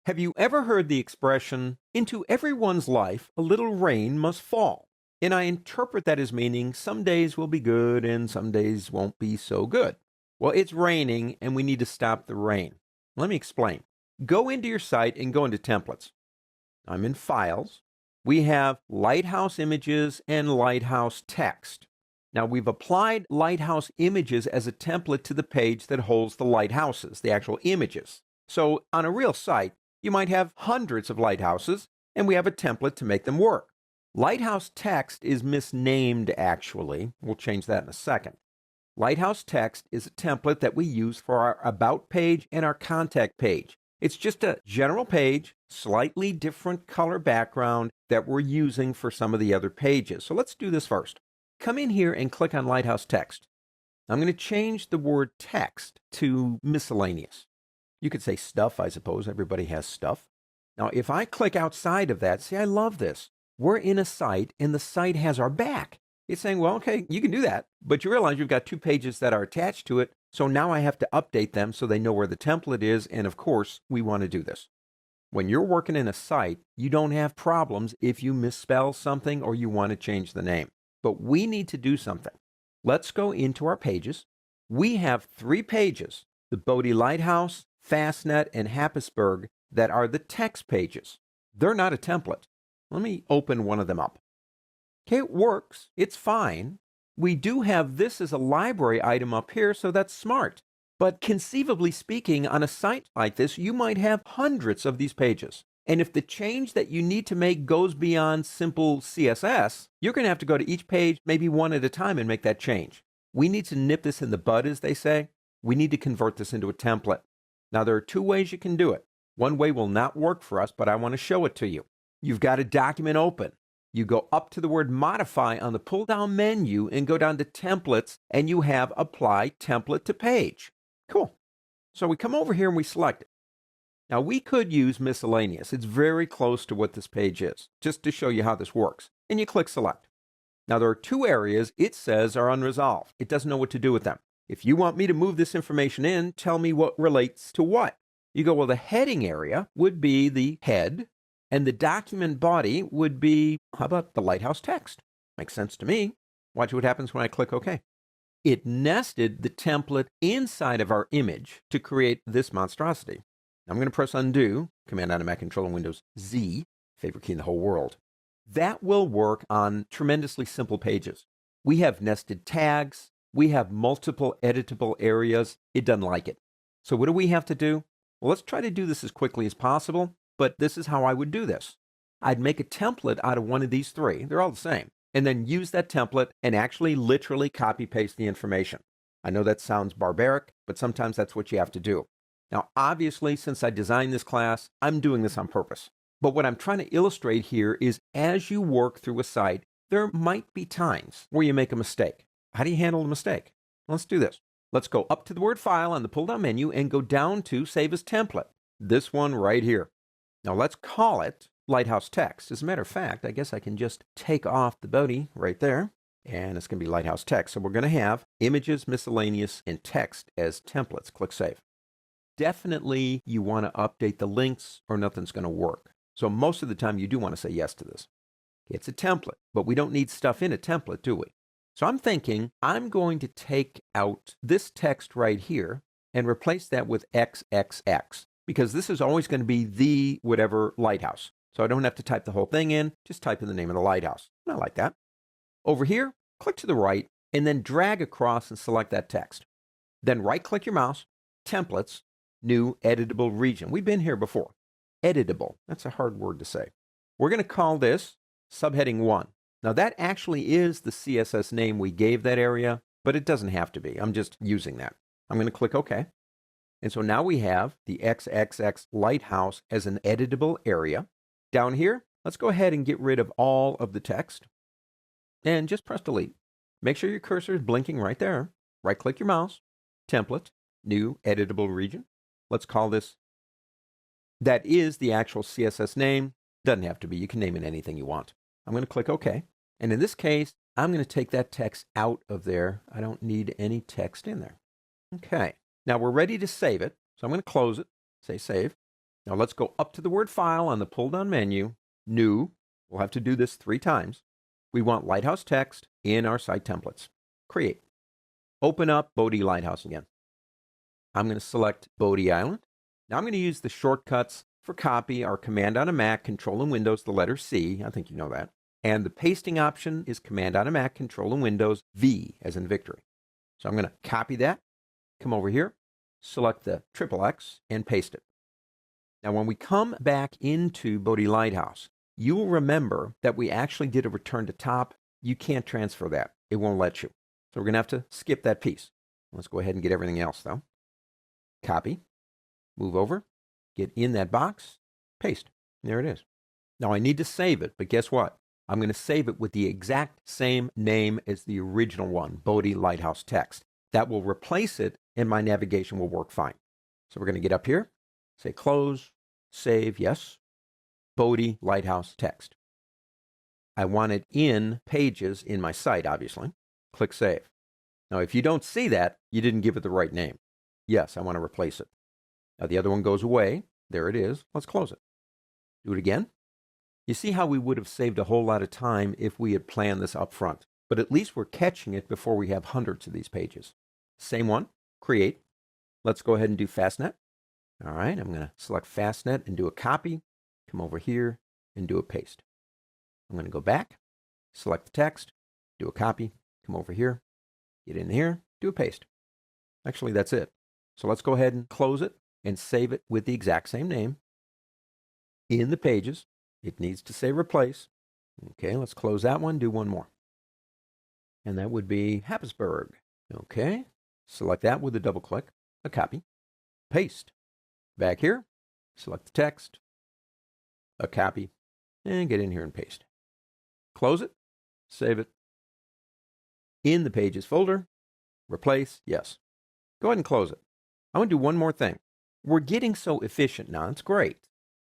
Have you ever heard the expression, into everyone's life a little rain must fall? And I interpret that as meaning some days will be good and some days won't be so good. Well, it's raining and we need to stop the rain. Let me explain. Go into your site and go into templates. I'm in files. We have lighthouse images and lighthouse text. Now we've applied lighthouse images as a template to the page that holds the lighthouses, the actual images. So on a real site, you might have hundreds of lighthouses, and we have a template to make them work. Lighthouse text is misnamed, actually. We'll change that in a second. Lighthouse text is a template that we use for our About page and our Contact page. It's just a general page, slightly different color background that we're using for some of the other pages. So let's do this first. Come in here and click on Lighthouse text. I'm going to change the word text to miscellaneous. You could say stuff, I suppose. Everybody has stuff. Now, if I click outside of that, see, I love this. We're in a site, and the site has our back. It's saying, well, okay, you can do that, but you realize you've got two pages that are attached to it, so now I have to update them so they know where the template is, and of course, we want to do this. When you're working in a site, you don't have problems if you misspell something or you want to change the name. But we need to do something. Let's go into our pages. We have 3 pages, the Bodie Lighthouse, Fastnet, and Happisburg, that are the text pages. They're not a template. Let me open one of them up. Okay, it works. It's fine. We do have this as a library item up here, so that's smart. But conceivably speaking, on a site like this, you might have hundreds of these pages. And if the change that you need to make goes beyond simple CSS, you're going to have to go to each page, maybe one at a time, and make that change. We need to nip this in the bud, as they say. We need to convert this into a template. Now, there are 2 ways you can do it. One way will not work for us, but I want to show it to you. You've got a document open. You go up to the word Modify on the pull-down menu and go down to Templates, and you have Apply Template to Page. Cool. So we come over here and we select it. Now, we could use miscellaneous. It's very close to what this page is, just to show you how this works. And you click Select. Now, there are 2 areas it says are unresolved. It doesn't know what to do with them. If you want me to move this information in, tell me what relates to what. You go, well, the heading area would be the head, and the document body would be, how about the lighthouse text? Makes sense to me. Watch what happens when I click OK. It nested the template inside of our image to create this monstrosity. I'm going to press undo, Command on a Mac, Control and Windows Z, favorite key in the whole world. That will work on tremendously simple pages. We have nested tags. We have multiple editable areas. It doesn't like it. So what do we have to do? Well, let's try to do this as quickly as possible, but this is how I would do this. I'd make a template out of one of these 3. They're all the same. And then use that template and actually literally copy paste the information. I know that sounds barbaric, but sometimes that's what you have to do. Now, obviously, since I designed this class, I'm doing this on purpose. But what I'm trying to illustrate here is as you work through a site, there might be times where you make a mistake. How do you handle a mistake? Let's do this. Let's go up to the word File on the pull-down menu and go down to Save as Template. This one right here. Now let's call it Lighthouse Text. As a matter of fact, I guess I can just take off the Bodie right there, and it's going to be Lighthouse Text. So we're going to have Images, Miscellaneous, and Text as templates. Click Save. Definitely you want to update the links or nothing's going to work. So most of the time you do want to say yes to this. It's a template, but we don't need stuff in a template, do we? So I'm thinking I'm going to take out this text right here and replace that with XXX, because this is always going to be the whatever lighthouse. So I don't have to type the whole thing in, just type in the name of the lighthouse. I like that. Over here, click to the right and then drag across and select that text. Then right-click your mouse, Templates, New Editable Region. We've been here before. Editable, that's a hard word to say. We're going to call this Subheading 1. Now that actually is the CSS name we gave that area, but it doesn't have to be. I'm just using that. I'm going to click OK. And so now we have the XXX Lighthouse as an editable area. Down here, let's go ahead and get rid of all of the text and just press Delete. Make sure your cursor is blinking right there. Right-click your mouse, Template, New Editable Region. Let's call this. That is the actual CSS name. Doesn't have to be. You can name it anything you want. I'm going to click OK. And in this case, I'm going to take that text out of there. I don't need any text in there. Okay. Now we're ready to save it. So I'm going to close it, say Save. Now let's go up to the word File on the pull-down menu, New. We'll have to do this 3 times. We want Lighthouse text in our site templates. Create. Open up Bodie Lighthouse again. I'm going to select Bodie Island. Now I'm going to use the shortcuts for copy, our Command on a Mac, Control in Windows, the letter C. I think you know that. And the pasting option is Command on a Mac, Control in Windows, V as in victory. So I'm going to copy that, come over here, select the XXX, and paste it. Now when we come back into Bodie Lighthouse, you will remember that we actually did a return to top. You can't transfer that. It won't let you. So we're going to have to skip that piece. Let's go ahead and get everything else though. Copy, move over, get in that box, paste. There it is. Now I need to save it, but guess what? I'm going to save it with the exact same name as the original one, Bodie Lighthouse Text. That will replace it and my navigation will work fine. So we're going to get up here, say close, save, yes, Bodie Lighthouse Text. I want it in Pages in my site, obviously. Click Save. Now if you don't see that, you didn't give it the right name. Yes, I want to replace it. Now the other one goes away. There it is. Let's close it. Do it again. You see how we would have saved a whole lot of time if we had planned this up front, but at least we're catching it before we have hundreds of these pages. Same one, create. Let's go ahead and do Fastnet. All right, I'm going to select Fastnet and do a copy, come over here and do a paste. I'm going to go back, select the text, do a copy, come over here, get in here, do a paste. Actually, that's it. So let's go ahead and close it and save it with the exact same name. In the Pages, it needs to say replace. Okay, let's close that one, do one more. And that would be Happisburgh. Okay, select that with a double click, a copy, paste. Back here, select the text, a copy, and get in here and paste. Close it, save it. In the Pages folder, replace, yes. Go ahead and close it. I want to do one more thing. We're getting so efficient now, it's great.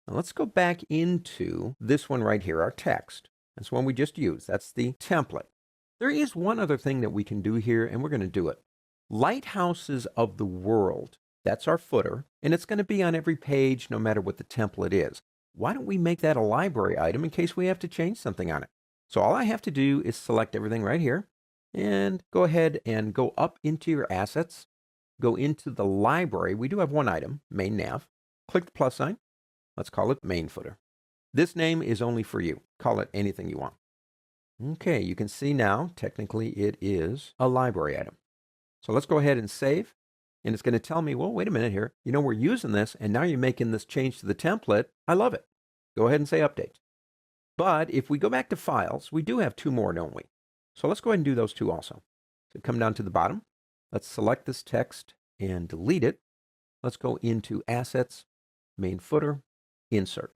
Now let's go back into this one right here, our text. That's one we just used. That's the template. There is one other thing that we can do here, and we're going to do it. Lighthouses of the World. That's our footer, and it's going to be on every page no matter what the template is. Why don't we make that a library item in case we have to change something on it? So all I have to do is select everything right here and go ahead and go up into your assets, go into the library. We do have one item, main nav. Click the plus sign. Let's call it main footer. This name is only for you. Call it anything you want. Okay, you can see now, technically it is a library item. So let's go ahead and save. And it's going to tell me, well, wait a minute here. You know, we're using this, and now you're making this change to the template. I love it. Go ahead and say update. But if we go back to files, we do have 2 more, don't we? So let's go ahead and do those 2 also. So come down to the bottom. Let's select this text and delete it. Let's go into Assets, Main Footer, Insert.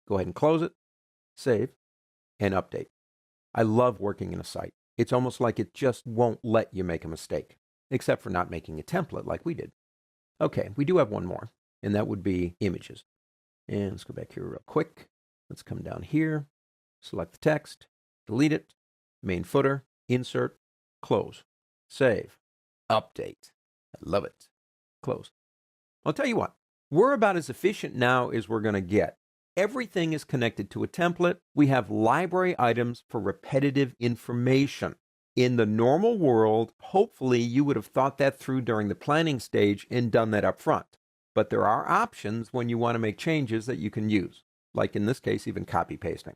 Go ahead and close it, save, and update. I love working in a site. It's almost like it just won't let you make a mistake, except for not making a template like we did. Okay, we do have one more, and that would be images. And let's go back here real quick. Let's come down here, select the text, delete it, main footer, insert, close, save, update. I love it. Close. I'll tell you what, we're about as efficient now as we're going to get. Everything is connected to a template. We have library items for repetitive information. In the normal world, hopefully you would have thought that through during the planning stage and done that up front. But there are options when you want to make changes that you can use, like in this case, even copy pasting.